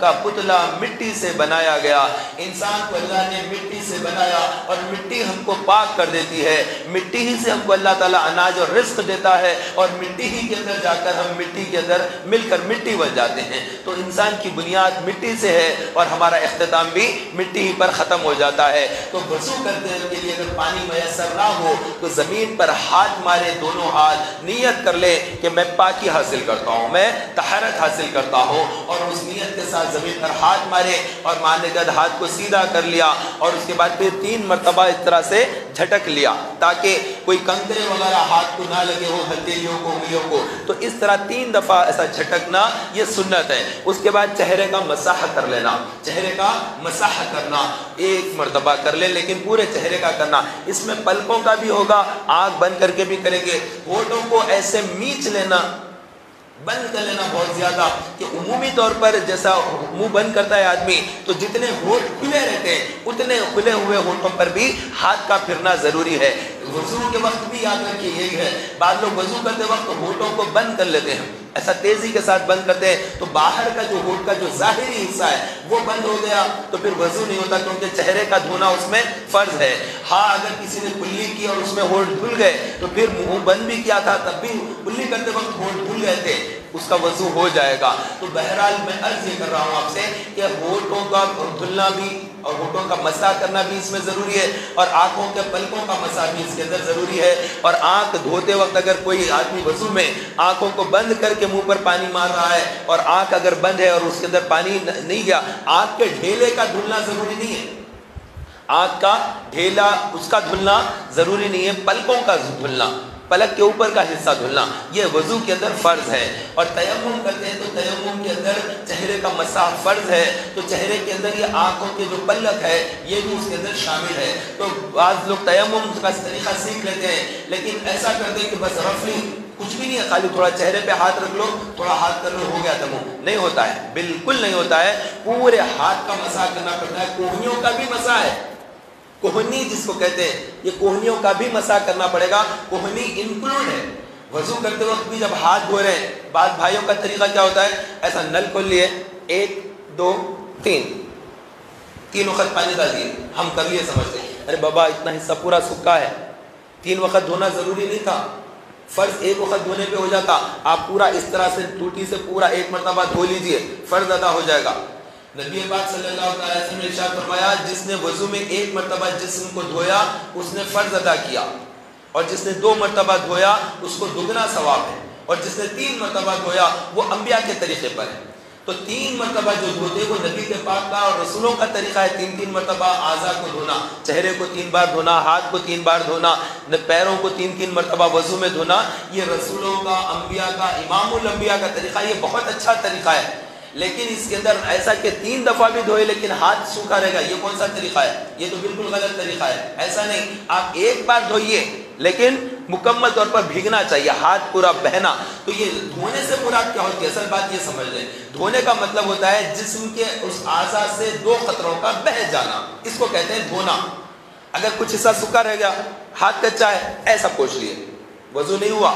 کا پتلا مٹی سے بنایا گیا. انسان کو اللہ نے مٹی سے بنایا اور مٹی ہم کو پاک کر دیتی ہے. مٹی ہی سے ہم کو اللہ تعالیٰ اناج اور رزق دیتا ہے اور مٹی ہی کے اندر جا کر ہم مٹی کے اندر مل کر مٹی بن جاتے ہیں. تو انسان کی بنیاد مٹی سے ہے اور ہمارا اختتام بھی مٹی ہی پر ختم ہو جاتا ہے. تو وضو کرنے کے لیے اگر پانی میسر نہ ہو تو زمین پر ہاتھ مارے, دونوں ہاتھ نیت کر لے کہ میں پاکی حاصل کرتا ہوں, میں طہارت حاصل کرتا ہوں, اور اس نیت کے ساتھ زمین پر ہاتھ مارے اور مارنے کے بعد ہاتھ کو سیدھا کر لیا اور اس کے بعد پھر 3 مرتبہ اس طرح سے جھٹک لیا تاکہ کوئی کنکرے وغیرہ ہاتھ کو نہ لگے ہو, ہتھیلیوں کو, انگلیوں کو. تو اس طرح 3 دفعہ ایسا جھٹکنا یہ سنت ہے. اس کے بعد چہرے کا مسح کر لینا, چہرے کا مسح کرنا 1 مرتبہ کر لیں لیکن پورے چہرے کا کرنا. اس میں پلکوں کا بھی ہوگا, آنکھ بند کر کے بھی کریں گے. ہونٹوں کو ایسے میچ لینا, بند کر لینا بہت زیادہ, کہ عمومی طور پر جیسا منہ بند کرتا ہے آدمی تو جتنے ہونٹ کھلے رہتے ہیں اتنے کھلے ہوئے ہونٹوں پر بھی ہاتھ کا پھرنا ضروری ہے. وضو کے وقت بھی یاد رکھیے یہی ہے. بعض لوگ وضو کرتے وقت ہونٹوں کو بند کر لیتے ہیں, ایسا تیزی کے ساتھ بند کرتے ہیں تو باہر کا جو ہونٹ کا جو ظاہری حصہ ہے وہ بند ہو گیا تو پھر وضو نہیں ہوتا, کیونکہ چہرے کا دھونا اس میں فرض ہے. ہاں اگر کسی نے کلی کی اور اس میں ہونٹ دھل گئے تو پھر منہ بند بھی کیا تھا تب بھی کلی کرتے وقت ہونٹ دھل گئے تھے, اس کا وضو ہو جائے گا. تو بہرحال میں عرض یہ کر رہا ہوں آپ سے کہ ہونٹوں کا دھلنا بھی اور ہونٹوں کا مسح کرنا بھی اس میں ضروری ہے, اور آنکھوں کے پلکوں کا مسح بھی اس کے اندر ضروری ہے. اور آنکھ دھوتے وقت اگر کوئی آدمی وضو میں آنکھوں کو بند کر کے منہ پر پانی مار رہا ہے اور آنکھ اگر بند ہے اور اس کے اندر پانی نہیں گیا, آنکھ کے ڈھیلے کا دھلنا ضروری نہیں ہے, آنکھ کا ڈھیلا اس کا دھلنا ضروری نہیں ہے, پلکوں کا دھلنا, پلک کے اوپر کا حصہ دھلنا یہ وضو کے اندر فرض ہے. اور تیمم کرتے ہیں تو تیمم کے اندر چہرے کا مسح فرض ہے, تو چہرے کے اندر یہ آنکھوں کے جو پلک ہے یہ بھی اس کے اندر شامل ہے. تو بعض لوگ تیمم کا طریقہ سیکھ لیتے ہیں لیکن ایسا کرتے ہیں کہ بس رفلی کچھ بھی نہیں ہے, خالی تھوڑا چہرے پہ ہاتھ رکھ لو, تھوڑا ہاتھ کر لو, ہو گیا تیمم. نہیں ہوتا ہے, بالکل نہیں ہوتا ہے, پورے ہاتھ کا مسح کرنا پڑتا ہے. کوہنیوں کا بھی مسح ہے, کوہنی جس کو کہتے ہیں, یہ کوہنیوں کا بھی مسح کرنا پڑے گا, کوہنی انکلوڈ ہے. وضو کرتے وقت بھی جب ہاتھ دھو رہے ہیں, بعض بھائیوں کا طریقہ کیا ہوتا ہے, ایسا نل کھول لیے 1 2 3 وقت پانی ڈال دیے, ہم کر لیے سمجھتے ہیں ارے بابا اتنا حصہ پورا سکا ہے, 3 وقت دھونا ضروری نہیں تھا, فرض 1 وقت دھونے پہ ہو جاتا. آپ پورا اس طرح سے ٹوٹی سے پورا 1 مرتبہ دھو لیجئے, فرض ادا ہو جائے گا. نبی پاک صلی اللہ علیہ وسلم نے ارشاد فرمایا جس نے وضو میں 1 مرتبہ جسم کو دھویا اس نے فرض ادا کیا, اور جس نے 2 مرتبہ دھویا اس کو دگنا ثواب ہے, اور جس نے 3 مرتبہ دھویا وہ انبیاء کے طریقے پر ہے. تو 3 مرتبہ جو دھوتے وہ نبی کے پاک کا اور رسولوں کا طریقہ ہے. 3 مرتبہ اعضاء کو دھونا, چہرے کو 3 بار دھونا, ہاتھ کو 3 بار دھونا, پیروں کو 3 مرتبہ وضو میں دھونا, یہ رسولوں کا, انبیاء کا, امام الانبیاء کا طریقہ, یہ بہت اچھا طریقہ ہے. لیکن اس کے اندر ایسا کہ 3 دفعہ بھی دھوئے لیکن ہاتھ سوکھا رہے گا, یہ کون سا طریقہ ہے, یہ تو بالکل غلط طریقہ ہے. ایسا نہیں, آپ 1 بار دھوئیے لیکن مکمل طور پر بھیگنا چاہیے, ہاتھ پورا بہنا. تو یہ دھونے سے مراد کیا ہوتی ہے, اصل بات یہ سمجھ لیں, دھونے کا مطلب ہوتا ہے جسم کے اس اعضاء سے 2 قطروں کا بہہ جانا, اس کو کہتے ہیں دھونا. اگر کچھ حصہ سوکھا رہ گیا, ہاتھ کچا ہے, ایسا پوچھ لیے, وضو نہیں ہوا.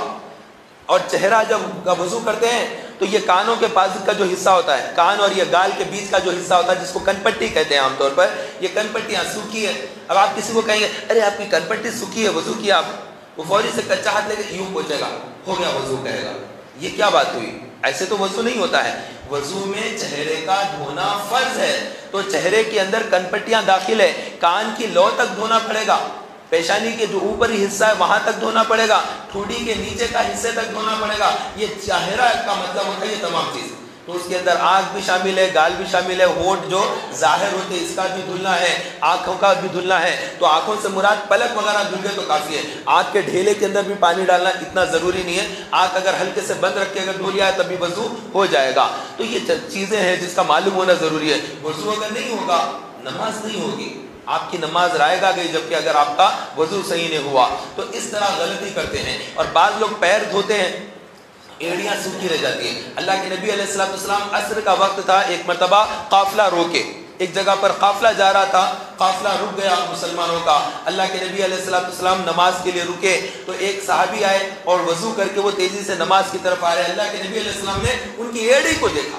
اور چہرہ جب وضو کرتے ہیں تو یہ کانوں کے پاس کا جو حصہ ہوتا ہے, کان اور یہ گال کے بیچ کا جو حصہ ہوتا ہے جس کو کن پٹی کہتے ہیں عام طور پر, یہ کن پٹیاں سوکھی ہے. اب آپ کسی کو کہیں گے ارے آپ کی کن پٹی سوکھی ہے, وضو کیا آپ, وہ فوری سے کچا ہاتھ لے کے یوں پوچھے گا, ہو گیا وضو, کہے گا یہ کیا بات ہوئی. ایسے تو وضو نہیں ہوتا ہے. وضو میں چہرے کا دھونا فرض ہے, تو چہرے کے اندر کن پٹیاں داخل ہے, کان کی لو تک دھونا پڑے گا, پیشانی کے جو اوپری حصہ ہے وہاں تک دھونا پڑے گا, ٹھوڑی کے نیچے کا حصے تک دھونا پڑے گا. یہ چہرہ کا مطلب ہوتا ہے یہ تمام چیز. تو اس کے اندر آنکھ بھی شامل ہے, گال بھی شامل ہے, ہونٹ جو ظاہر ہوتے اس کا بھی دھلنا ہے, آنکھوں کا بھی دھلنا ہے. تو آنکھوں سے مراد پلک وغیرہ دھل گئے تو کافی ہے. آنکھ کے ڈھیلے کے اندر بھی پانی ڈالنا اتنا ضروری نہیں ہے, آنکھ اگر ہلکے سے بند رکھ کے اگر دھو لیا ہے تب بھی وضو ہو جائے گا. تو یہ چیزیں ہیں جس کا معلوم ہونا ضروری ہے. وضو اگر نہیں ہوگا نماز نہیں ہوگی, آپ کی نماز رائے گا گئی, جبکہ اگر آپ کا وضو صحیح نہیں ہوا. تو اس طرح غلطی کرتے ہیں. اور بعض لوگ پیر دھوتے ہیں, ایڑیاں سوکھی رہ جاتی ہیں. اللہ کے نبی علیہ السلام عصر کا وقت تھا, ایک مرتبہ قافلہ روکے, ایک جگہ پر قافلہ جا رہا تھا, قافلہ رک گیا مسلمانوں کا. اللہ کے نبی علیہ السلام نماز کے لیے رکے تو ایک صحابی آئے اور وضو کر کے وہ تیزی سے نماز کی طرف آ رہے. اللہ کے نبی علیہ السلام نے ان کی ایڑی کو دیکھا,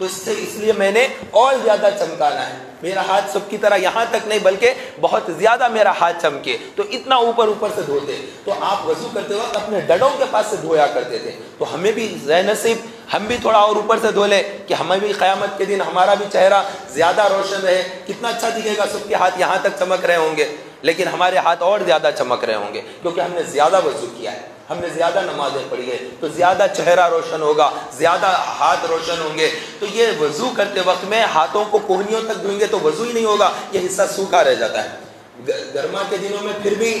تو اس لیے میں نے اور زیادہ چمکانا ہے، میرا ہاتھ سب کی طرح یہاں تک نہیں بلکہ بہت زیادہ میرا ہاتھ چمکے، تو اتنا اوپر سے دھوتے۔ تو آپ وضو کرتے وقت اپنے ڈڈوں کے پاس سے دھویا کرتے تھے۔ تو ہمیں بھی ذہ نصیب ہم بھی تھوڑا اور اوپر سے دھو لیں کہ ہمیں بھی قیامت کے دن ہمارا بھی چہرہ زیادہ روشن رہے۔ کتنا اچھا دکھے گا، سب کے ہاتھ یہاں تک چمک رہے ہوں گے، لیکن ہمارے ہاتھ اور زیادہ چمک رہے ہوں گے کیونکہ ہم نے زیادہ وضو کیا ہے، ہم نے زیادہ نمازیں پڑھی ہے، تو زیادہ چہرہ روشن ہوگا، زیادہ ہاتھ روشن ہوں گے۔ تو یہ وضو کرتے وقت میں ہاتھوں کو کوہنیوں تک دھوئیں گے تو وضو ہی نہیں ہوگا، یہ حصہ سوکھا رہ جاتا ہے۔ گرما کے دنوں میں پھر بھی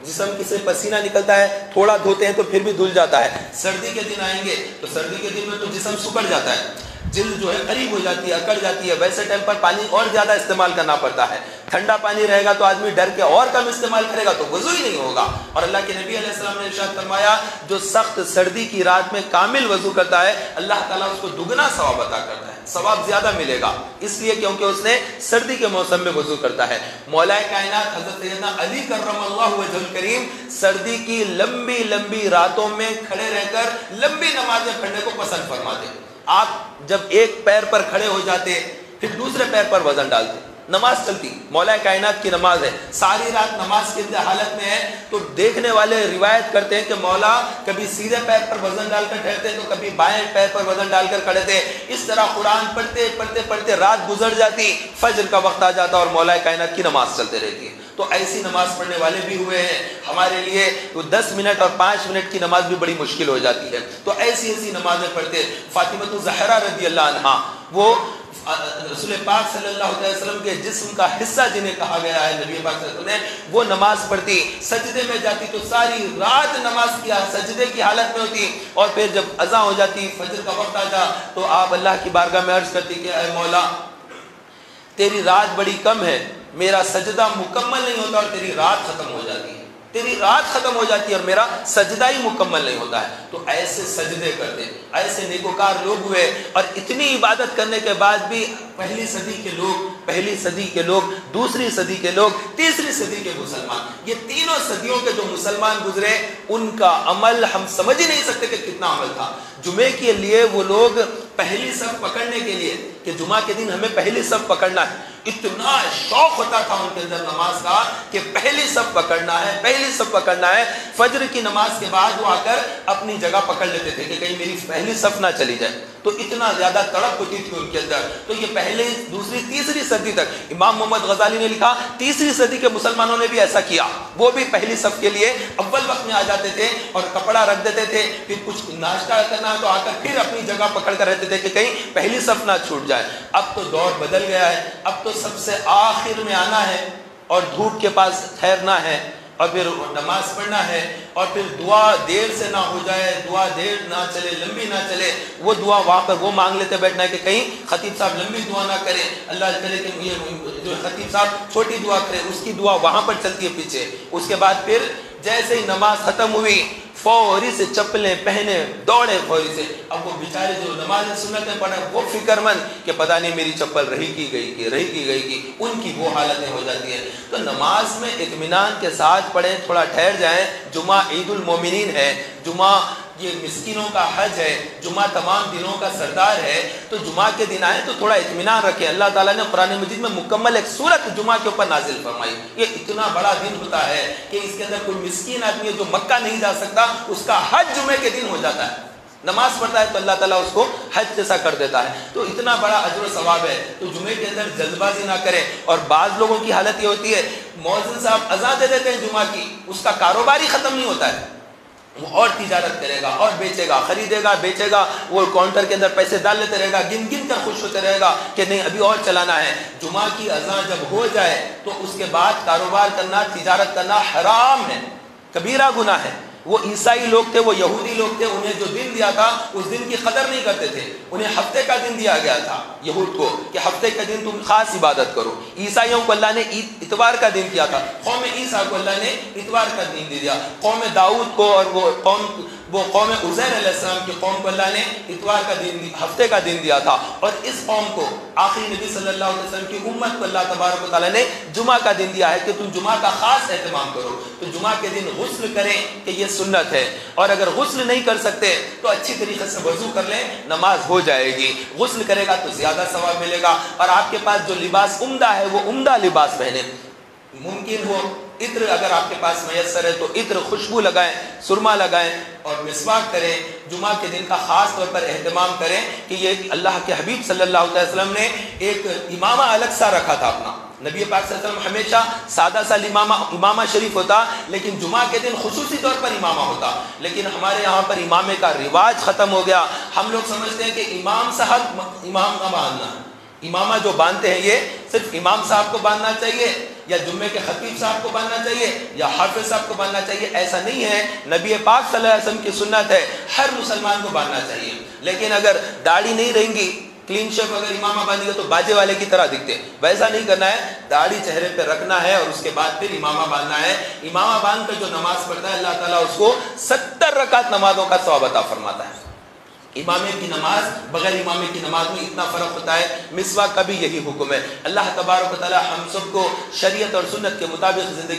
جسم سے پسینہ نکلتا ہے، تھوڑا دھوتے ہیں تو پھر بھی دھل جاتا ہے۔ سردی کے دن آئیں گے تو سردی کے دن میں تو جسم سکڑ جاتا ہے، جلد جو ہے قریب ہو جاتی ہے، اکڑ جاتی ہے، ویسے ٹائم پر پانی اور زیادہ استعمال کرنا پڑتا ہے۔ ٹھنڈا پانی رہے گا تو آدمی ڈر کے اور کم استعمال کرے گا تو وضو ہی نہیں ہوگا۔ اور اللہ کے نبی علیہ السلام نے ارشاد فرمایا جو سخت سردی کی رات میں کامل وضو کرتا ہے اللہ تعالیٰ اس کو دگنا ثواب عطا کرتا ہے، ثواب زیادہ ملے گا، اس لیے کیونکہ اس نے سردی کے موسم میں وضو کرتا ہے۔ مولا کائنات حضرت سیدنا علی کرم اللہ وجہ الکریم سردی کی لمبی لمبی راتوں میں کھڑے رہ کر لمبی نمازیں پڑھنے کو پسند فرماتے۔ آپ جب ایک پیر پر کھڑے ہو جاتے پھر دوسرے پیر پر وزن ڈالتے، نماز چلتی، مولا کائنات کی نماز ہے، ساری رات نماز کی حالت میں ہے، تو دیکھنے والے روایت کرتے ہیں کہ مولا کبھی سیدھے پیر پر وزن ڈال کر ٹھہرتے تو کبھی بائیں پیر پر وزن ڈال کر کھڑے تھے۔ اس طرح قرآن پڑھتے پڑھتے پڑھتے رات گزر جاتی، فجر کا وقت آ جاتا اور مولا کائنات کی نماز چلتے رہتی ہے۔ تو ایسی نماز پڑھنے والے بھی ہوئے ہیں، ہمارے لیے 10 منٹ اور 5 منٹ کی نماز بھی بڑی مشکل ہو جاتی ہے، تو ایسی نمازیں پڑھتے۔ فاطمہ الزہرا رضی اللہ عنہا وہ رسول پاک صلی اللہ علیہ وسلم کے جسم کا حصہ جنہیں کہا گیا ہے، نبی پاک صلی اللہ علیہ وسلم نے وہ نماز پڑھتی، سجدے میں جاتی تو ساری رات نماز کیا سجدے کی حالت میں ہوتی، اور پھر جب اذان ہو جاتی فجر کا وقت آ جا تو آپ اللہ کی بارگاہ میں عرض کرتی کہ اے مولا تیری رات بڑی کم ہے، میرا سجدہ مکمل نہیں ہوتا اور تیری رات ختم ہو جاتی ہے، تیری رات ختم ہو جاتی ہے اور میرا سجدہ ہی مکمل نہیں ہوتا ہے۔ تو ایسے سجدے کرتے، ایسے نیکوکار لوگ ہوئے، اور اتنی عبادت کرنے کے بعد بھی پہلی صدی کے لوگ، دوسری صدی کے لوگ، تیسری صدی کے مسلمان، یہ تینوں صدیوں کے جو مسلمان گزرے ان کا عمل ہم سمجھ ہی نہیں سکتے کہ کتنا عمل تھا۔ جمعے کے لیے وہ لوگ پہلی صف پکڑنے کے لیے کہ جمعہ کے دن ہمیں پہلی صف پکڑنا ہے، اتنا شوق ہوتا تھا ان کے اندر نماز کا کہ پہلی صف پکڑنا ہے، پہلی صف پکڑنا ہے۔ فجر کی نماز کے بعد وہ آ کر اپنی جگہ پکڑ لیتے تھے کہ کہیں میری پہلی صف نہ چلی جائے، تو اتنا زیادہ تڑپ ہوتی تھی ان کے اندر۔ تو یہ پہلے دوسری تیسری صدی تک، امام محمد غزالی نے لکھا تیسری صدی کے مسلمانوں نے بھی ایسا کیا، وہ بھی پہلی صف کے لیے اول وقت میں آ جاتے تھے اور کپڑا رکھ دیتے تھے، پھر کچھ ناشتہ کرنا تو آ کر پھر اپنی جگہ پکڑ کر رہتے تھے کہ کہیں پہلی صف نہ چھوٹ جائے۔ اب تو دور بدل گیا ہے، اب تو سب سے آخر میں آنا ہے اور دھوپ کے پاس ٹھہرنا ہے اور پھر نماز پڑھنا ہے، اور پھر دعا دیر سے نہ ہو جائے، دعا دیر نہ چلے، لمبی نہ چلے، وہ دعا وہاں پر وہ مانگ لیتے بیٹھنا ہے کہ کہیں خطیب صاحب لمبی دعا نہ کرے، اللہ کرے کہ یہ جو خطیب صاحب چھوٹی دعا کرے، اس کی دعا وہاں پر چلتی ہے پیچھے۔ اس کے بعد پھر جیسے ہی نماز ختم ہوئی فوری سے چپلیں پہنے دوڑے فوری سے۔ اب وہ بیچارے جو نماز سنتیں پڑھے وہ فکر مند کہ پتہ نہیں میری چپل رہی کی گئی کی، ان کی وہ حالتیں ہو جاتی ہیں۔ تو نماز میں اطمینان کے ساتھ پڑھیں، تھوڑا ٹھہر جائیں۔ جمعہ عید المومنین ہے، جمعہ یہ مسکینوں کا حج ہے، جمعہ تمام دنوں کا سردار ہے، تو جمعہ کے دن آئے تو تھوڑا اطمینان رکھیں۔ اللہ تعالیٰ نے قرآن مجید میں مکمل ایک سورت جمعہ کے اوپر نازل فرمائی۔ یہ اتنا بڑا دن ہوتا ہے کہ اس کے اندر کوئی مسکین آدمی ہے جو مکہ نہیں جا سکتا، اس کا حج جمعے کے دن ہو جاتا ہے، نماز پڑھتا ہے تو اللہ تعالیٰ اس کو حج جیسا کر دیتا ہے۔ تو اتنا بڑا اجر و ثواب ہے، تو جمعے کے اندر جلد بازی نہ کریں۔ اور بعض لوگوں کی حالت یہ ہوتی ہے مؤذن صاحب اذان دے دیتے ہیں جمعہ کی، اس کا کاروبار ہی ختم نہیں ہوتا ہے، وہ اور تجارت کرے گا اور بیچے گا، خریدے گا بیچے گا، وہ کاؤنٹر کے اندر پیسے ڈال لیتے رہے گا، گن گن کر خوش ہوتے رہے گا کہ نہیں ابھی اور چلانا ہے۔ جمعہ کی اذان جب ہو جائے تو اس کے بعد کاروبار کرنا، تجارت کرنا حرام ہے، کبیرہ گناہ ہے۔ وہ عیسائی لوگ تھے، وہ یہودی لوگ تھے، انہیں جو دن دیا تھا اس دن کی قدر نہیں کرتے تھے، انہیں ہفتے کا دن دیا گیا تھا یہود کو کہ ہفتے کا دن تم خاص عبادت کرو۔ عیسائیوں کو اللہ نے اتوار کا دن دیا تھا، قوم عیسیٰ کو اللہ نے اتوار کا دن دے دیا، قوم داؤد کو اور وہ قوم وہ قوم عزیر علیہ السلام کی قوم کو اللہ نے اتوار کا دن ہفتے کا دن دیا تھا، اور اس قوم کو آخری نبی صلی اللہ علیہ وسلم کی امت کو اللہ تبارک و تعالیٰ نے جمعہ کا دن دیا ہے کہ تم جمعہ کا خاص اہتمام کرو. تو جمعہ کے دن غسل کریں کہ یہ سنت ہے، اور اگر غسل نہیں کر سکتے تو اچھی طریقے سے وضو کر لیں، نماز ہو جائے گی. غسل کرے گا تو زیادہ ثواب ملے گا. اور آپ کے پاس جو لباس عمدہ ہے وہ عمدہ لباس پہنیں. ممکن ہو عطر اگر آپ کے پاس میسر ہے تو عطر، خوشبو لگائیں، سرما لگائیں اور مسواک کریں. جمعہ کے دن کا خاص طور پر اہتمام کریں کہ یہ اللہ کے حبیب صلی اللہ علیہ وسلم نے ایک امامہ الگ سا رکھا تھا اپنا. نبی پاک صلی اللہ علیہ وسلم ہمیشہ سادہ سا امامہ شریف ہوتا، لیکن جمعہ کے دن خصوصی طور پر امامہ ہوتا. لیکن ہمارے یہاں پر امامے کا رواج ختم ہو گیا. ہم لوگ سمجھتے ہیں کہ امام صاحب امام کا باندھنا، امامہ جو باندھتے ہیں یہ صرف امام صاحب کو باندھنا چاہیے یا جمعے کے خطیب صاحب کو باندھنا چاہیے یا حافظ صاحب کو باندھنا چاہیے. ایسا نہیں ہے. نبی پاک صلی اللہ علیہ وسلم کی سنت ہے ہر مسلمان کو باندھنا چاہیے. لیکن اگر داڑھی نہیں رہیں گی، کلین شیپ اگر امامہ باندھے گا تو باجے والے کی طرح دکھتے. ویسا نہیں کرنا ہے. داڑھی چہرے پہ رکھنا ہے اور اس کے بعد پھر امامہ باندھنا ہے. امامہ باندھ کر جو نماز پڑھتا ہے اللہ تعالیٰ اس کو 70 رکعت نمازوں کا ثواب عطا فرماتا ہے. امامے کی نماز بغیر امامے کی نماز میں اتنا فرق ہوتا ہے. مسواک کا بھی یہی حکم ہے. اللہ تبارک و تعالی ہم سب کو شریعت اور سنت کے مطابق زندگی